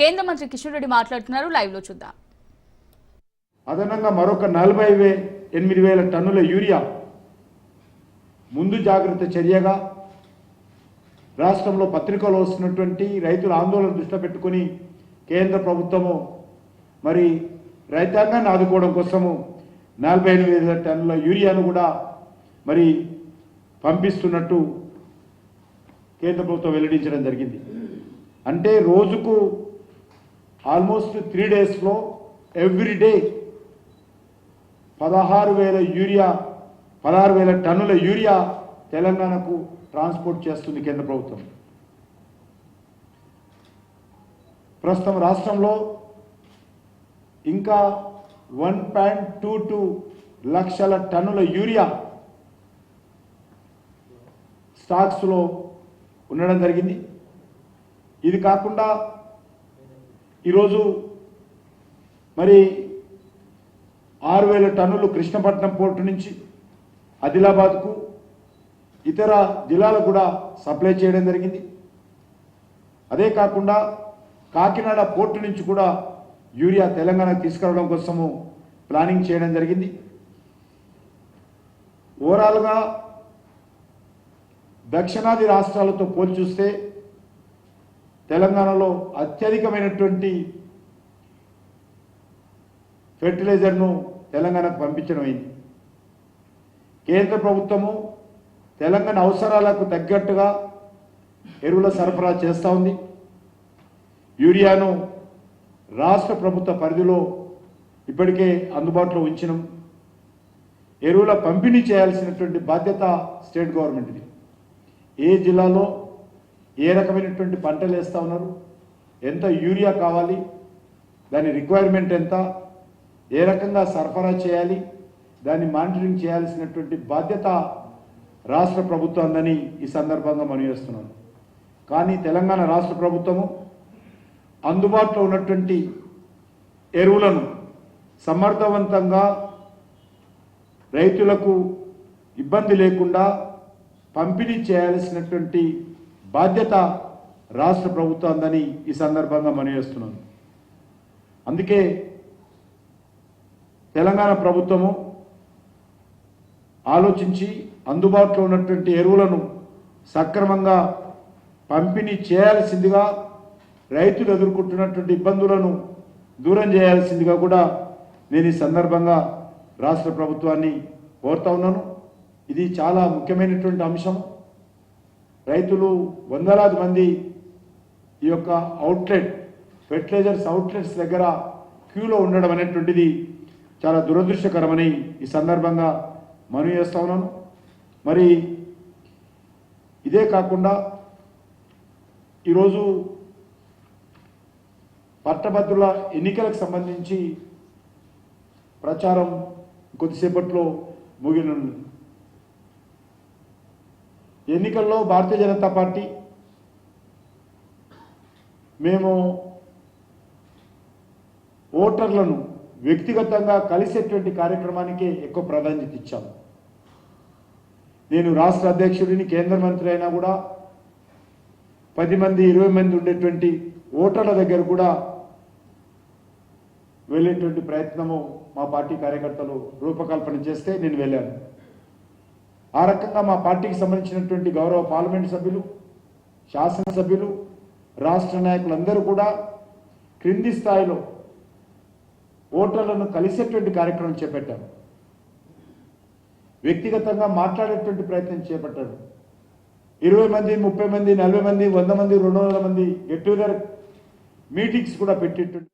కేంద్ర మంత్రి కిషన్ రెడ్డి మాట్లాడుతున్నారు. లైవ్ లో చూద్దాం. అదనంగా మరొక 48,000 టన్నుల యూరియా ముందు జాగ్రత్త చర్యగా రాష్ట్రంలో పత్రికలో వస్తున్నటువంటి రైతుల ఆందోళన దృష్టిలో పెట్టుకొని కేంద్ర ప్రభుత్వము మరి రైతాంగాన్ని ఆదుకోవడం కోసము 48,000 టన్నుల యూరియాను కూడా మరి పంపిస్తున్నట్టు కేంద్ర ప్రభుత్వం వెల్లడించడం జరిగింది. అంటే రోజుకు ఆల్మోస్ట్ 3 డేస్లో ఎవ్రీడే 16,000 టన్నుల యూరియా తెలంగాణకు ట్రాన్స్పోర్ట్ చేస్తుంది కేంద్ర ప్రభుత్వం. ప్రస్తుతం రాష్ట్రంలో ఇంకా 1.22 లక్షల టన్నుల యూరియా స్టాక్స్లో ఉండడం జరిగింది. ఇది కాకుండా ఈరోజు మరి 6,000 టన్నులు కృష్ణపట్నం పోర్టు నుంచి ఆదిలాబాద్కు ఇతర జిల్లాలకు కూడా సప్లై చేయడం జరిగింది. అదే కాకుండా కాకినాడ పోర్టు నుంచి కూడా యూరియా తెలంగాణకు తీసుకురావడం కోసము ప్లానింగ్ చేయడం జరిగింది. ఓవరాల్గా దక్షిణాది రాష్ట్రాలతో పోల్చి చూస్తే తెలంగాణలో అత్యధికమైనటువంటి ఫెర్టిలైజర్ను తెలంగాణకు పంపించడం అయింది. కేంద్ర ప్రభుత్వము తెలంగాణ అవసరాలకు తగ్గట్టుగా ఎరువుల సరఫరా చేస్తూ ఉంది. యూరియాను రాష్ట్ర ప్రభుత్వ పరిధిలో ఇప్పటికే అందుబాటులో ఉంచినాం. ఎరువుల పంపిణీ చేయాల్సినటువంటి బాధ్యత స్టేట్ గవర్నమెంట్ది. ఏ జిల్లాలో ఏ రకమైనటువంటి పంటలు వేస్తూ ఉన్నారు, ఎంత యూరియా కావాలి, దాని రిక్వైర్మెంట్ ఎంత, ఏ రకంగా సరఫరా చేయాలి, దాన్ని మానిటరింగ్ చేయాల్సినటువంటి బాధ్యత రాష్ట్ర ప్రభుత్వాన్ని ఈ సందర్భంగా మనవి చేస్తున్నాను. కానీ తెలంగాణ రాష్ట్ర ప్రభుత్వము అందుబాటులో ఉన్నటువంటి ఎరువులను సమర్థవంతంగా రైతులకు ఇబ్బంది లేకుండా పంపిణీ చేయాల్సినటువంటి బాధ్యత రాష్ట్ర ప్రభుత్వాన్ని ఈ సందర్భంగా మనవి చేస్తున్నాను. అందుకే తెలంగాణ ప్రభుత్వము ఆలోచించి అందుబాటులో ఉన్నటువంటి ఎరువులను సక్రమంగా పంపిణీ చేయాల్సిందిగా, రైతులు ఎదుర్కొంటున్నటువంటి ఇబ్బందులను దూరం చేయాల్సిందిగా కూడా నేను ఈ సందర్భంగా రాష్ట్ర ప్రభుత్వాన్ని కోరుతా ఉన్నాను. ఇది చాలా ముఖ్యమైనటువంటి అంశం. రైతులు వందలాది మంది ఈ యొక్క అవుట్లెట్ ఫెర్టిలైజర్స్ అవుట్లెట్స్ దగ్గర క్యూలో ఉండడం అనేటువంటిది చాలా దురదృష్టకరమని ఈ సందర్భంగా మనవి చేస్తా ఉన్నాను. మరి ఇదే కాకుండా ఈరోజు పట్టభద్రుల ఎన్నికలకు సంబంధించి ప్రచారం కొద్దిసేపట్లో ముగినుంది. ఎన్నికల్లో భారతీయ జనతా పార్టీ మేము ఓటర్లను వ్యక్తిగతంగా కలిసేటువంటి కార్యక్రమానికి ఎక్కువ ప్రాధాన్యత ఇచ్చాము. నేను రాష్ట్ర అధ్యక్షుడిని, కేంద్ర మంత్రి అయినా కూడా 10 మంది 20 మంది ఉండేటువంటి ఓటర్ల దగ్గర కూడా వెళ్ళేటువంటి ప్రయత్నము మా పార్టీ కార్యకర్తలు రూపకల్పన చేస్తే నేను వెళ్ళాను. ఆ రకంగా మా పార్టీకి సంబంధించినటువంటి గౌరవ పార్లమెంట్ సభ్యులు, శాసనసభ్యులు, రాష్ట్ర నాయకులందరూ కూడా క్రింది స్థాయిలో ఓటర్లను కలిసేటువంటి కార్యక్రమం చేపట్టారు. వ్యక్తిగతంగా మాట్లాడేటువంటి ప్రయత్నం చేపట్టారు. 20 మంది 30 మంది 40 మంది 100 మంది 200 మంది గెట్ టుగెదర్ మీటింగ్స్ కూడా పెట్టేటువంటి